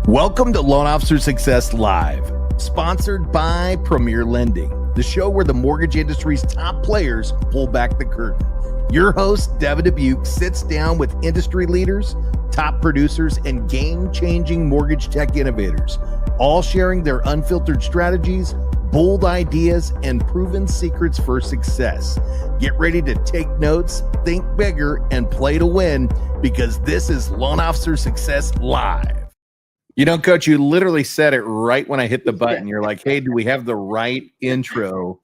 Welcome to Loan Officer Success Live, sponsored by Premier Lending, the show where the mortgage industry's top players pull back the curtain. Your host, Devin Dubuque, sits down with industry leaders, top producers, and game-changing mortgage tech innovators, all sharing their unfiltered strategies, bold ideas, and proven secrets for success. Get ready to take notes, think bigger, and play to win, because this is Loan Officer Success Live. You know, Coach, you literally said it right when I hit the button. You're like, hey, do we have the right intro?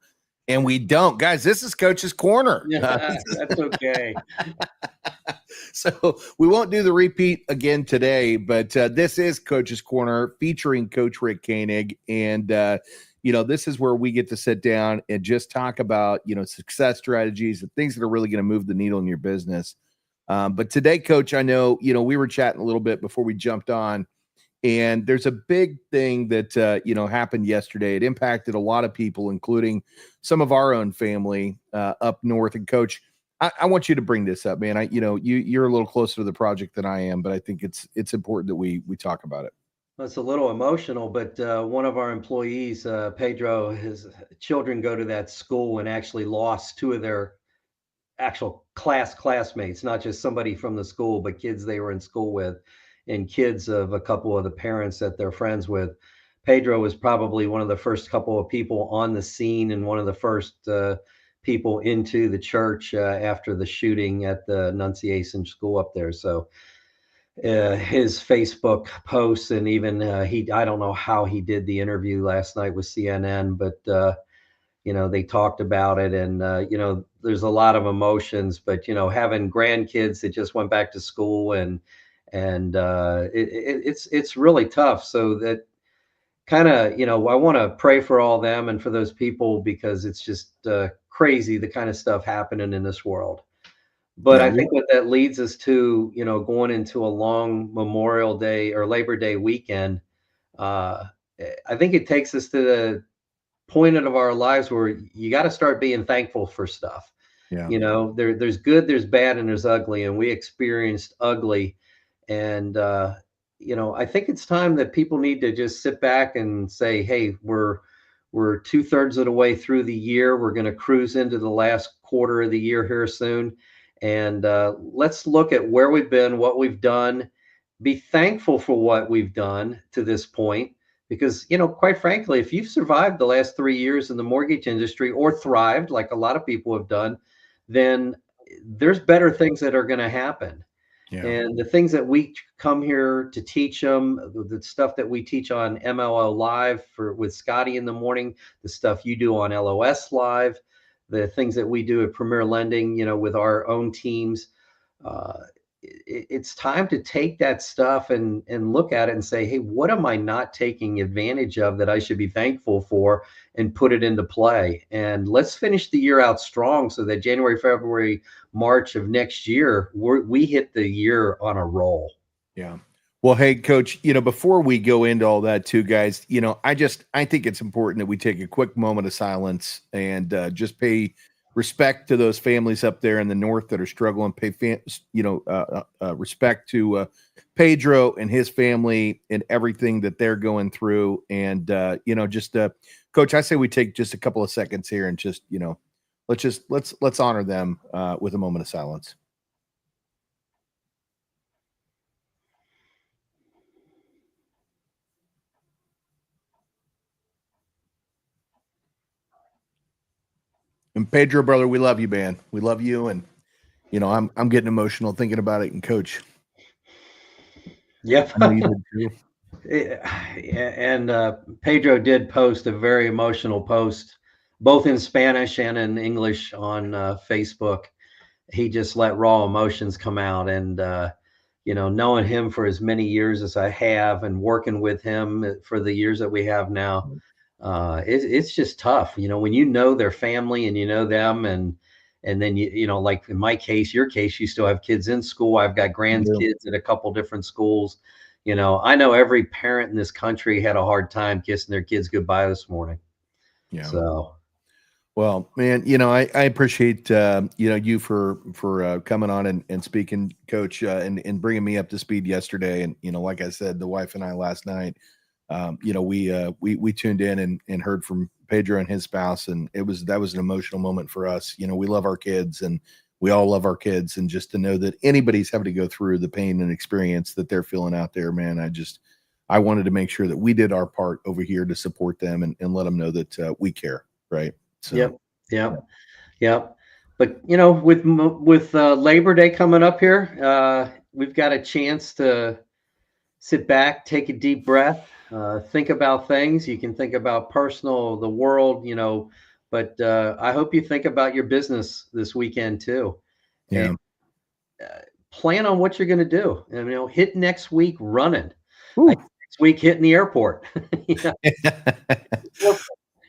And we don't. Guys, this is Coach's Corner. Yeah, that's okay. So we won't do the repeat again today, but this is Coach's Corner featuring Coach Rick Koenig. And, this is where we get to sit down and just talk about, success strategies and things that are really going to move the needle in your business. But today, Coach, I know, we were chatting a little bit before we jumped on. And there's a big thing that, happened yesterday. It impacted a lot of people, including some of our own family up north. And Coach, I want you to bring this up, man. You're a little closer to the project than I am, but I think it's important that we talk about it. Well, it's a little emotional, but one of our employees, Pedro, his children go to that school and actually lost two of their actual classmates, not just somebody from the school, but kids they were in school with. And kids of a couple of the parents that they're friends with. Pedro was probably one of the first couple of people on the scene and one of the first people into the church after the shooting at the Annunciation School up there. So his Facebook posts and even I don't know how he did the interview last night with CNN, but they talked about it and, there's a lot of emotions, but, having grandkids that just went back to school and it's really tough. So that kind of, I want to pray for all them and for those people because it's just crazy, the kind of stuff happening in this world. But I think what that leads us to, going into a long Memorial Day or Labor Day weekend, I think it takes us to the point of our lives where you got to start being thankful for stuff. Yeah. There's good, there's bad, and there's ugly. And we experienced ugly. And, I think it's time that people need to just sit back and say, hey, we're 2/3 of the way through the year. We're going to cruise into the last quarter of the year here soon. And let's look at where we've been, what we've done, be thankful for what we've done to this point. Because, quite frankly, if you've survived the last 3 years in the mortgage industry or thrived like a lot of people have done, then there's better things that are going to happen. Yeah. And the things that we come here to teach them, the stuff that we teach on MLO Live with Scotty in the morning, the stuff you do on LOS Live, the things that we do at Premier Lending, with our own teams, it's time to take that stuff and look at it and say, hey, what am I not taking advantage of that I should be thankful for and put it into play? And let's finish the year out strong so that January, February, March of next year, we hit the year on a roll. Yeah. Well, hey, Coach, before we go into all that too, guys, I think it's important that we take a quick moment of silence and just pay respect to those families up there in the north that are struggling. Pay respect to Pedro and his family and everything that they're going through. And Coach, I say we take just a couple of seconds here and just let's honor them with a moment of silence. And Pedro, brother, we love you, man. We love you. And, I'm getting emotional thinking about it. And Coach. Yep. I know you did too. And Pedro did post a very emotional post, both in Spanish and in English on Facebook. He just let raw emotions come out. And, knowing him for as many years as I have and working with him for the years that we have now, it's just tough, when their family and them and then like in my case, your case, you still have kids in school. I've got grandkids at a couple different schools. I know every parent in this country had a hard time kissing their kids goodbye this morning. Yeah. So Well, man, I appreciate, you for coming on and speaking, Coach, and bringing me up to speed yesterday. And, like I said, the wife and I last night, we tuned in and heard from Pedro and his spouse, and that was an emotional moment for us. We love our kids, and we all love our kids, and just to know that anybody's having to go through the pain and experience that they're feeling out there, man, I wanted to make sure that we did our part over here to support them and let them know that we care, right? So, Yep. Yep. Yep. But with Labor Day coming up here, we've got a chance to sit back, take a deep breath, think about things. You can think about personal, the world, but I hope you think about your business this weekend too. yeah. And plan on what you're going to do. And, hit next week running. Next week hitting the airport.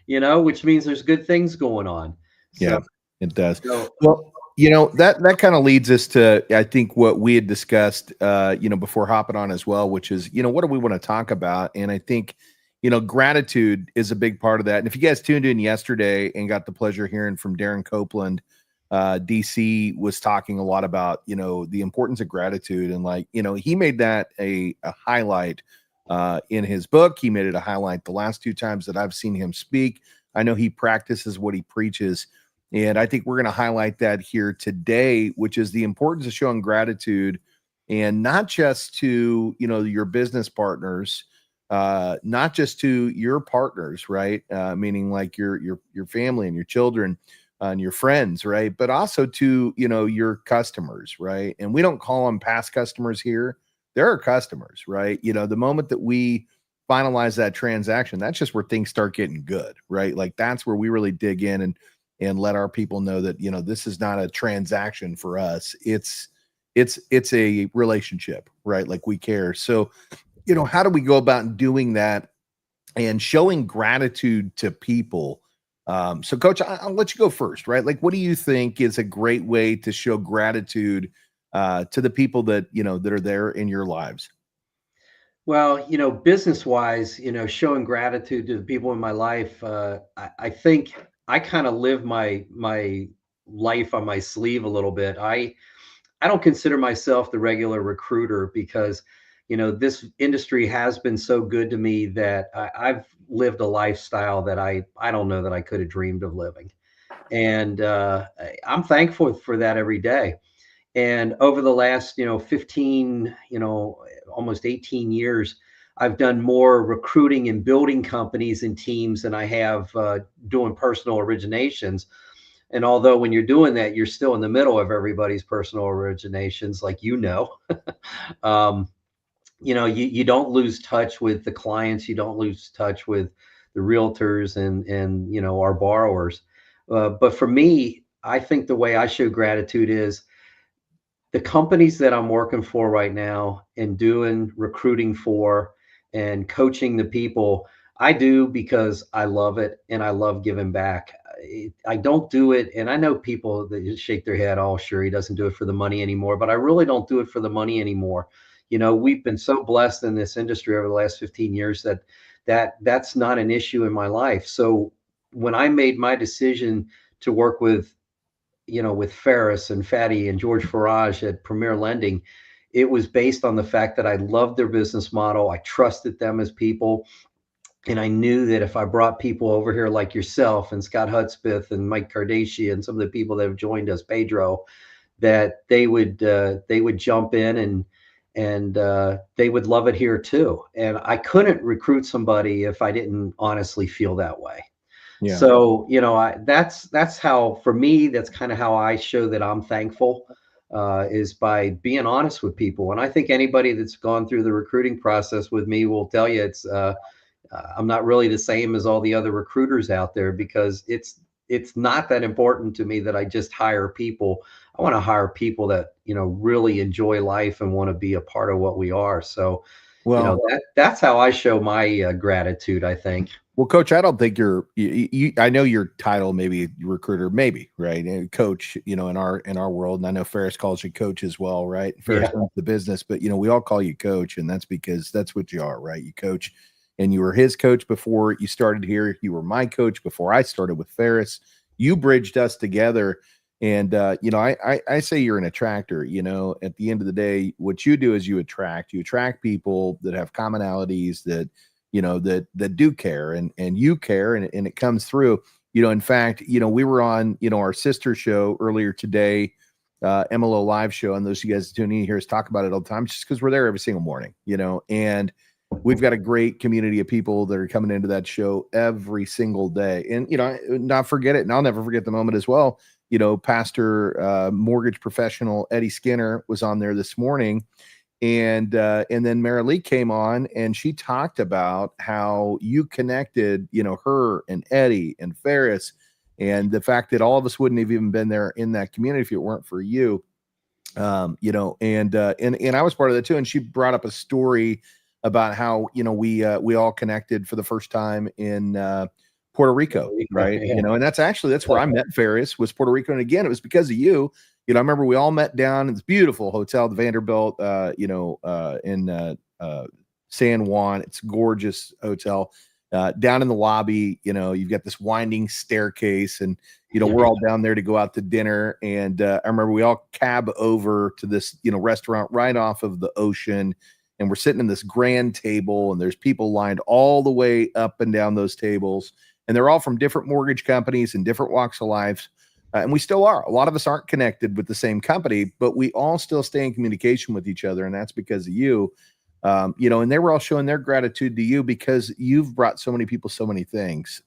Which means there's good things going on. Yeah, it does. Well, that kind of leads us to, I think, what we had discussed, before hopping on as well, which is, what do we want to talk about? And I think, gratitude is a big part of that. And if you guys tuned in yesterday and got the pleasure hearing from Darren Copeland, DC was talking a lot about, the importance of gratitude. And he made that a highlight in his book. He made it a highlight the last 2 times that I've seen him speak. I know he practices what he preaches. And I think we're going to highlight that here today, which is the importance of showing gratitude, and not just to, your business partners, not just to your partners, right? Meaning like your family and your children and your friends, right? But also to, your customers, right? And we don't call them past customers here. There are customers, right? The moment that we finalize that transaction, that's just where things start getting good, right? Like that's where we really dig in and let our people know that, this is not a transaction for us. It's a relationship, right? Like we care. So, how do we go about doing that and showing gratitude to people? So Coach, I'll let you go first, right? Like, what do you think is a great way to show gratitude to the people that, that are there in your lives? Well, business wise, showing gratitude to the people in my life, I think I kind of live my life on my sleeve a little bit. I don't consider myself the regular recruiter because, this industry has been so good to me that I've lived a lifestyle that I don't know that I could have dreamed of living. And I'm thankful for that every day. And over the last, 15, almost 18 years, I've done more recruiting and building companies and teams than I have doing personal originations. And although when you're doing that, you're still in the middle of everybody's personal originations, like, you don't lose touch with the clients. You don't lose touch with the realtors and our borrowers. But for me, I think the way I show gratitude is the companies that I'm working for right now and doing recruiting for and coaching the people, I do because I love it and I love giving back. I don't do it. And I know people that just shake their head, oh, sure, he doesn't do it for the money anymore, but I really don't do it for the money anymore. We've been so blessed in this industry over the last 15 years that's not an issue in my life. So when I made my decision to work with Ferris and Fatty and George Farage at Premier Lending, it was based on the fact that I loved their business model. I trusted them as people. And I knew that if I brought people over here like yourself and Scott Hudspeth and Mike Kardashian and some of the people that have joined us, Pedro, that they would jump in and they would love it here too. And I couldn't recruit somebody if I didn't honestly feel that way. Yeah. So, that's how, for me, that's kind of how I show that I'm thankful, is by being honest with people. And I think anybody that's gone through the recruiting process with me will tell you I'm not really the same as all the other recruiters out there, because it's not that important to me that I just hire people. I want to hire people that, really enjoy life and want to be a part of what we are. So, that's how I show my gratitude, I think. Well, Coach, I don't think I know your title, maybe recruiter, maybe, right? And coach, in our world, and I know Ferris calls you coach as well, right? Ferris owns the business, but we all call you coach, and that's because that's what you are, right? You coach, and you were his coach before you started here. You were my coach before I started with Ferris. you bridged us together. And, I say you're an attractor. At the end of the day, what you do is you attract people that have commonalities, that, that do care, and you care, and it comes through. In fact, we were on, our sister show earlier today, MLO live show. And those of you guys tuning in here is talk about it all the time, just because we're there every single morning, and we've got a great community of people that are coming into that show every single day. And, not forget it. And I'll never forget the moment as well. Pastor, mortgage professional Eddie Skinner was on there this morning. And then Marilee came on, and she talked about how you connected, her and Eddie and Ferris, and the fact that all of us wouldn't have even been there in that community if it weren't for you. And I was part of that too. And she brought up a story about how, we all connected for the first time in Puerto Rico, right? Yeah. And that's where I met Ferris, was Puerto Rico. And again, it was because of you. I remember we all met down in this beautiful hotel, the Vanderbilt, in San Juan. It's a gorgeous hotel. Down in the lobby, you've got this winding staircase, and we're all down there to go out to dinner. And I remember we all cab over to this restaurant right off of the ocean, and we're sitting in this grand table, and there's people lined all the way up and down those tables, and they're all from different mortgage companies and different walks of life. And we still are. A lot of us aren't connected with the same company, but we all still stay in communication with each other, and that's because of you. And they were all showing their gratitude to you because you've brought so many people so many things.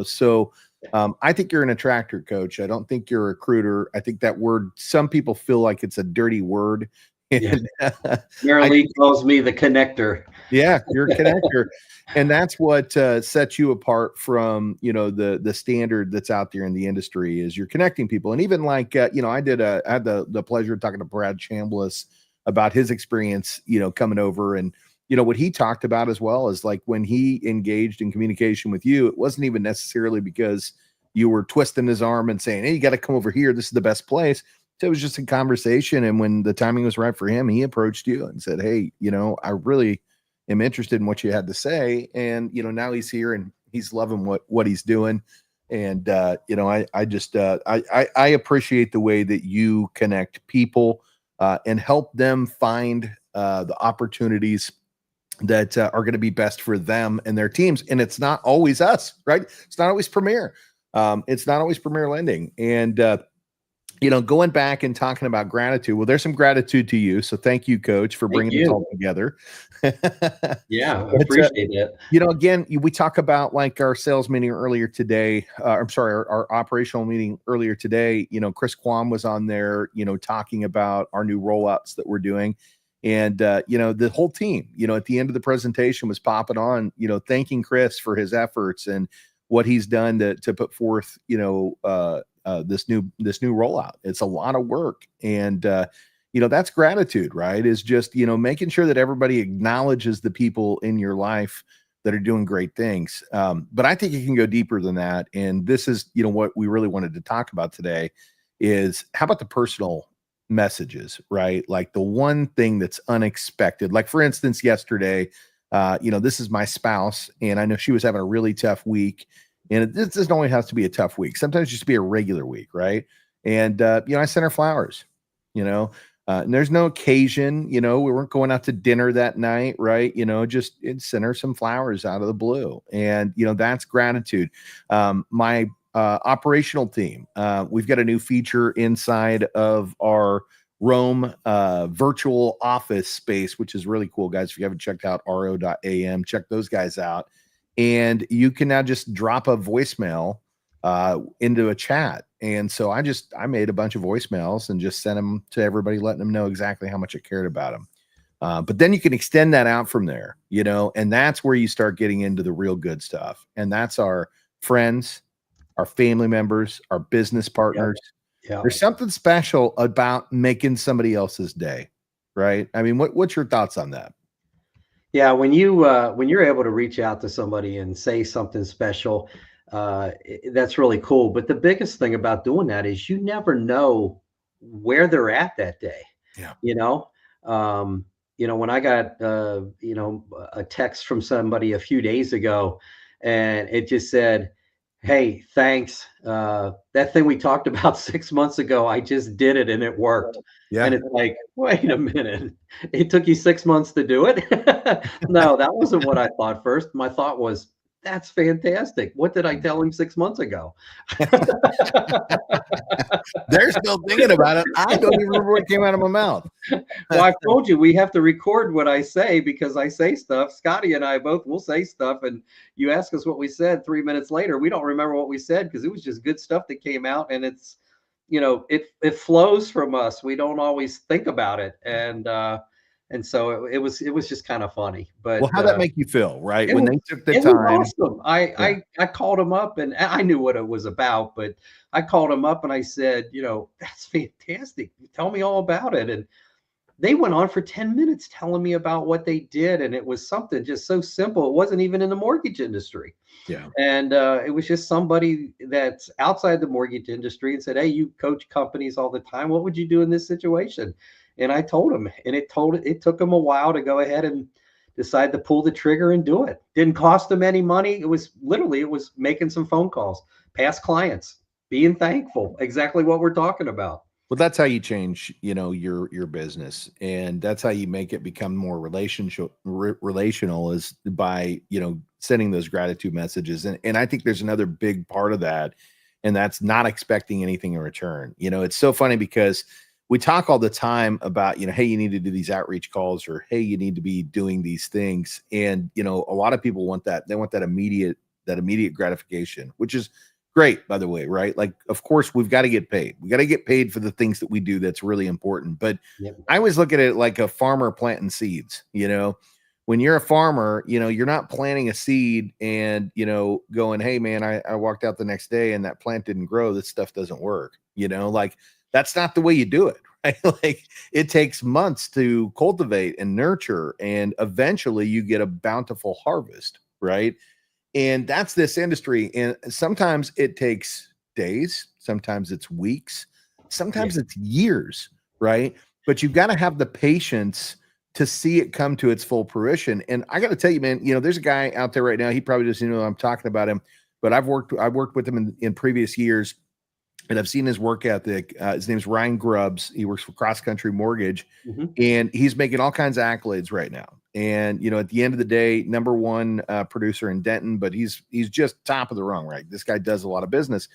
So I think you're an attractor, Coach. I don't think you're a recruiter. I think that word, some people feel like it's a dirty word. And, Marilee calls me the connector. Yeah, you're a connector. And that's what sets you apart from, the standard that's out there in the industry, is you're connecting people. And even like, I had the pleasure of talking to Brad Chambliss about his experience, coming over. And, what he talked about as well is, like, when he engaged in communication with you, it wasn't even necessarily because you were twisting his arm and saying, hey, you got to come over here, this is the best place. So it was just a conversation. And when the timing was right for him, he approached you and said, hey, I really am interested in what you had to say. And, now he's here and he's loving what he's doing. And, I appreciate the way that you connect people and help them find the opportunities that are going to be best for them and their teams. And it's not always us, right? It's not always Premier. It's not always Premier Lending. And, going back and talking about gratitude, well, there's some gratitude to you. So thank you, Coach, for bringing this all together. Yeah, I appreciate it. Again, we talk about, like, our sales meeting earlier today. Our operational meeting earlier today. Chris Quam was on there, talking about our new rollouts that we're doing. And, the whole team, at the end of the presentation was popping on, thanking Chris for his efforts and what he's done to put forth, this new rollout. It's a lot of work. And, that's gratitude, right? Is just, making sure that everybody acknowledges the people in your life that are doing great things. But I think you can go deeper than that. And this is, what we really wanted to talk about today is, how about the personal messages, right? Like the one thing that's unexpected. Like, for instance, yesterday, this is my spouse, and I know she was having a really tough week. And this doesn't always have to be a tough week. Sometimes just be a regular week, right? And, I sent her flowers, and there's no occasion, we weren't going out to dinner that night, right? Just send her some flowers out of the blue. And, that's gratitude. My operational team, we've got a new feature inside of our Rome virtual office space, which is really cool, guys. If you haven't checked out ro.am, check those guys out. And you can now just drop a voicemail into a chat. And so I made a bunch of voicemails and just sent them to everybody, letting them know exactly how much I cared about them. But then you can extend that out from there, and that's where you start getting into the real good stuff. And that's our friends, our family members, our business partners. Yeah. There's something special about making somebody else's day, right? I mean, what's your thoughts on that? Yeah, when you're able to reach out to somebody and say something special, that's really cool. But the biggest thing about doing that is you never know where they're at that day. Yeah. When I got a text from somebody a few days ago, and it just said, Hey, thanks. That thing we talked about 6 months ago, I just did it and it worked. Yeah. And it's like, wait a minute. It took you 6 months to do it? No, that wasn't what I thought first. My thought was, that's fantastic. What did I tell him 6 months ago? They're still thinking about it. I don't even remember what came out of my mouth. Well, I've told you we have to record what I say because I say stuff. Scotty and I both will say stuff, and you ask us what we said 3 minutes later. We don't remember what we said because it was just good stuff that came out, and it's, it flows from us. We don't always think about it, and so it was just kind of funny. Well, But how'd that make you feel, right? it When was they took the it was time. awesome. I called him up and I knew what it was about, but I called him up and I said, that's fantastic. Tell me all about it. And they went on for 10 minutes telling me about what they did. And it was something just so simple. It wasn't even in the mortgage industry. Yeah. And it was just somebody that's outside the mortgage industry and said, hey, you coach companies all the time. What would you do in this situation? And I told him, and it took him a while to go ahead and decide to pull the trigger and do it. Didn't cost them any money. It was making some phone calls, past clients, being thankful, exactly what we're talking about. Well, that's how you change, your business, and that's how you make it become more relational is by, sending those gratitude messages. And I think there's another big part of that, and that's not expecting anything in return. It's so funny because we talk all the time about, hey, you need to do these outreach calls, or hey, you need to be doing these things. And, a lot of people want that. They want that immediate gratification, which is great, by the way, right? Like, of course, we've got to get paid. We got to get paid for the things that we do. That's really important. But Yep. I always look at it like a farmer planting seeds. When you're a farmer, you're not planting a seed and, going, hey, man, I walked out the next day and that plant didn't grow. This stuff doesn't work. Like, that's not the way you do it, right? Like, it takes months to cultivate and nurture, and eventually you get a bountiful harvest, right? And that's this industry. And sometimes it takes days, sometimes it's weeks, sometimes it's years, right? But you've got to have the patience to see it come to its full fruition. And I got to tell you, man, there's a guy out there right now. He probably doesn't know I'm talking about him, but I've worked with him in previous years. And I've seen his work ethic. His name's Ryan Grubbs. He works for Cross Country Mortgage, and he's making all kinds of accolades right now. And at the end of the day, number one producer in Denton, but he's just top of the rung, right? This guy does a lot of business,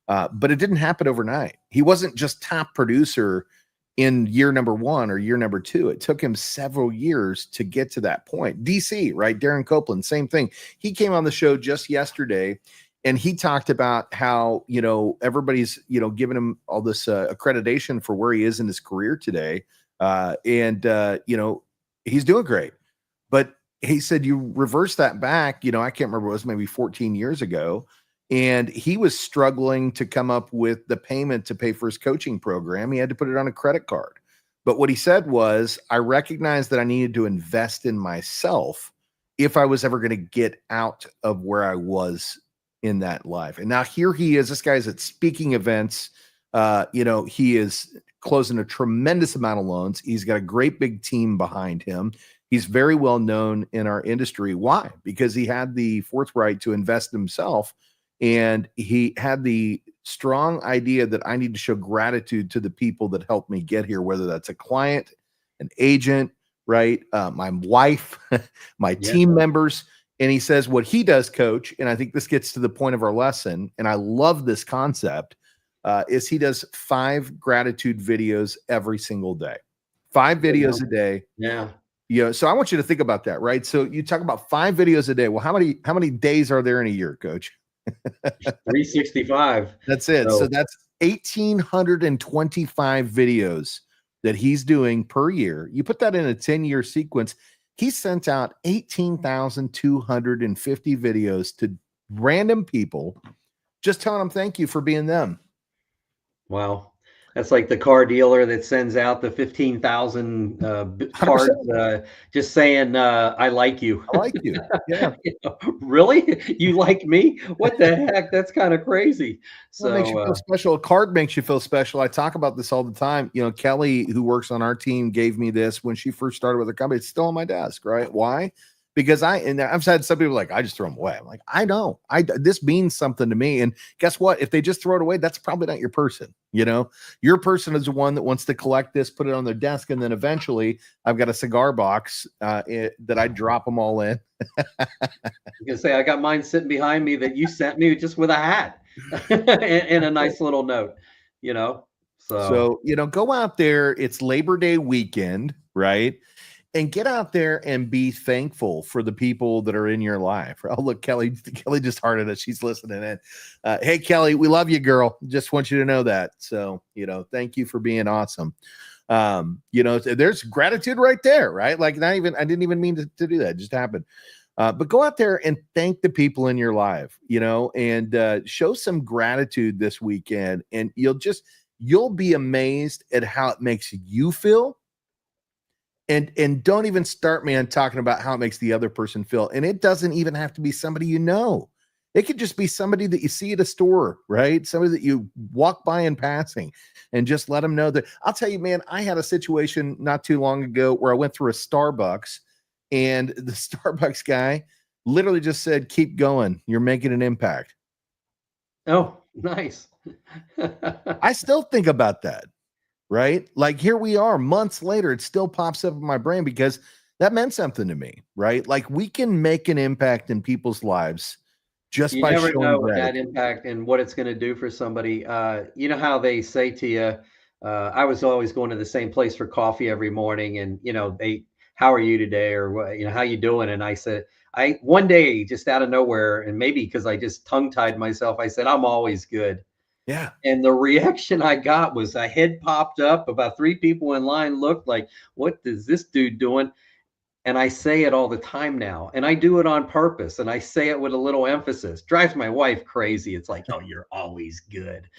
but it didn't happen overnight. He wasn't just top producer in year number one or year number two. It took him several years to get to that point. DC, right? Darren Copeland, same thing. He came on the show just yesterday. And he talked about how, everybody's, giving him all this accreditation for where he is in his career today. And he's doing great. But he said, you reverse that back, I can't remember, it was maybe 14 years ago. And he was struggling to come up with the payment to pay for his coaching program. He had to put it on a credit card. But what he said was, I recognized that I needed to invest in myself if I was ever going to get out of where I was in that life. And now here he is. This guy is at speaking events. He is closing a tremendous amount of loans. He's got a great big team behind him. He's very well known in our industry. Why? Because he had the forthright to invest himself, and he had the strong idea that I need to show gratitude to the people that helped me get here, whether that's a client, an agent, right? My wife, my team members. And he says what he does, coach, and I think this gets to the point of our lesson, and I love this concept, is he does 5 gratitude videos every single day. 5 videos a day. Yeah. So I want you to think about that, right? So you talk about 5 videos a day. Well, how many days are there in a year, coach? 365. That's it. So that's 1,825 videos that he's doing per year. You put that in a 10-year sequence. He sent out 18,250 videos to random people, just telling them thank you for being them. Wow. That's like the car dealer that sends out the 15,000 cards just saying, I like you. I like you. Yeah. Really? You like me? What the heck? That's kind of crazy. So it makes you feel special. A card makes you feel special. I talk about this all the time. Kelly, who works on our team, gave me this when she first started with the company. It's still on my desk, right? Why? because I've had some people like, I just throw them away. I'm like, I don't. This means something to me. And guess what? If they just throw it away, that's probably not your person. Your person is the one that wants to collect this, put it on their desk, and then eventually I've got a cigar box that I drop them all in. You can say I got mine sitting behind me that you sent me just with a hat and a nice little note. So go out there. It's Labor Day weekend, right? And get out there and be thankful for the people that are in your life. Oh, look, Kelly just hearted us. She's listening in. Hey, Kelly, we love you, girl. Just want you to know that. So, thank you for being awesome. There's gratitude right there, right? Like I didn't even mean to do that. It just happened. But go out there and thank the people in your life, and show some gratitude this weekend. And you'll be amazed at how it makes you feel. And don't even start, man, talking about how it makes the other person feel. And it doesn't even have to be somebody It could just be somebody that you see at a store, right? Somebody that you walk by in passing, and just let them know that. I'll tell you, man, I had a situation not too long ago where I went through a Starbucks, and the Starbucks guy literally just said, "Keep going. You're making an impact." Oh, nice. I still think about that. Right? Like here we are months later, it still pops up in my brain because that meant something to me, right? Like we can make an impact in people's lives just by showing gratitude. You never know that impact and what it's going to do for somebody. You know how they say to you, I was always going to the same place for coffee every morning, and how are you today, or what, how you doing? And I said, one day just out of nowhere, and maybe because I just tongue-tied myself, I said, I'm always good. Yeah. And the reaction I got was a head popped up. About 3 people in line looked like, what is this dude doing? And I say it all the time now. And I do it on purpose. And I say it with a little emphasis. Drives my wife crazy. It's like, oh, you're always good.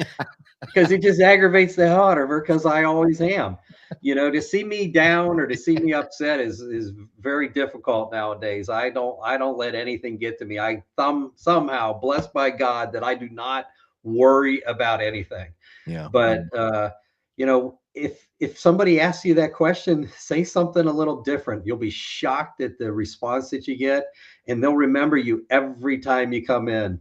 Because it just aggravates the hell out of her, because I always am. To see me down or to see me upset is very difficult nowadays. I don't let anything get to me. I somehow, blessed by God, that I do not worry about anything. Yeah. But if somebody asks you that question, say something a little different. You'll be shocked at the response that you get, and they'll remember you every time you come in.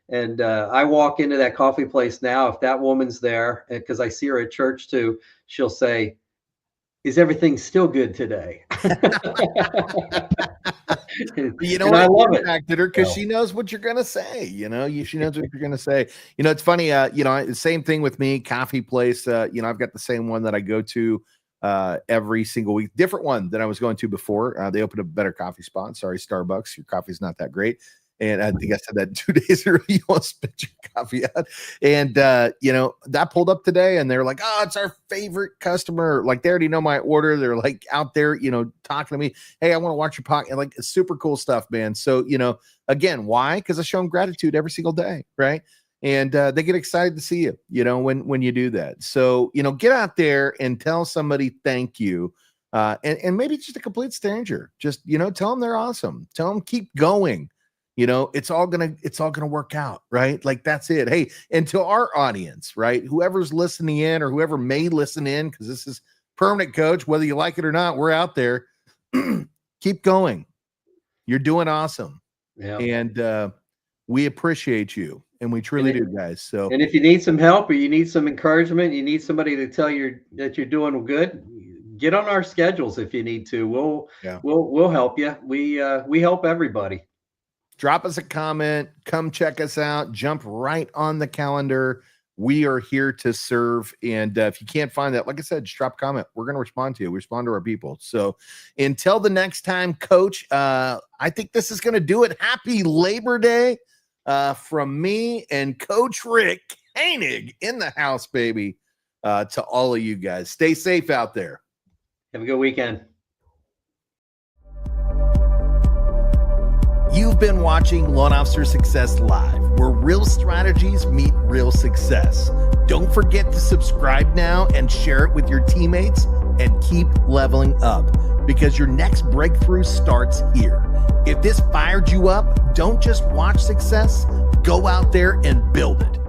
And I walk into that coffee place now, if that woman's there, because I see her at church too, she'll say, "Is everything still good today?" I love it because she knows what you're gonna say. She knows what you're gonna say. It's funny. Same thing with me. Coffee place. I've got the same one that I go to every single week. Different one than I was going to before. They opened a better coffee spot. Sorry, Starbucks. Your coffee's not that great. And I think I said that 2 days ago. You won't spit your coffee out. And, that pulled up today, and they're like, "Oh, it's our favorite customer." Like they already know my order. They're like out there, talking to me. "Hey, I want to watch your podcast." And like, it's super cool stuff, man. So, again, why? Because I show them gratitude every single day. Right. And they get excited to see you, when you do that. So, get out there and tell somebody thank you. And maybe just a complete stranger. Just, tell them they're awesome. Tell them keep going. It's all gonna work out, right? Like that's it. Hey, and to our audience, right? Whoever's listening in or whoever may listen in, because this is Permanent Coach, whether you like it or not, we're out there. Keep going. You're doing awesome. Yeah. And we appreciate you, and we truly do, guys. So, and if you need some help or you need some encouragement, you need somebody to tell you that you're doing good, get on our schedules if you need to. We'll help you. We help everybody. Drop us a comment, come check us out, jump right on the calendar. We are here to serve. And if you can't find that, like I said, just drop a comment. We're going to respond to you. We respond to our people. So until the next time, Coach, I think this is going to do it. Happy Labor Day from me and Coach Rick Koenig in the house, baby, to all of you guys. Stay safe out there. Have a good weekend. You've been watching Loan Officer Success Live, where real strategies meet real success. Don't forget to subscribe now and share it with your teammates, and keep leveling up, because your next breakthrough starts here. If this fired you up, don't just watch success, go out there and build it.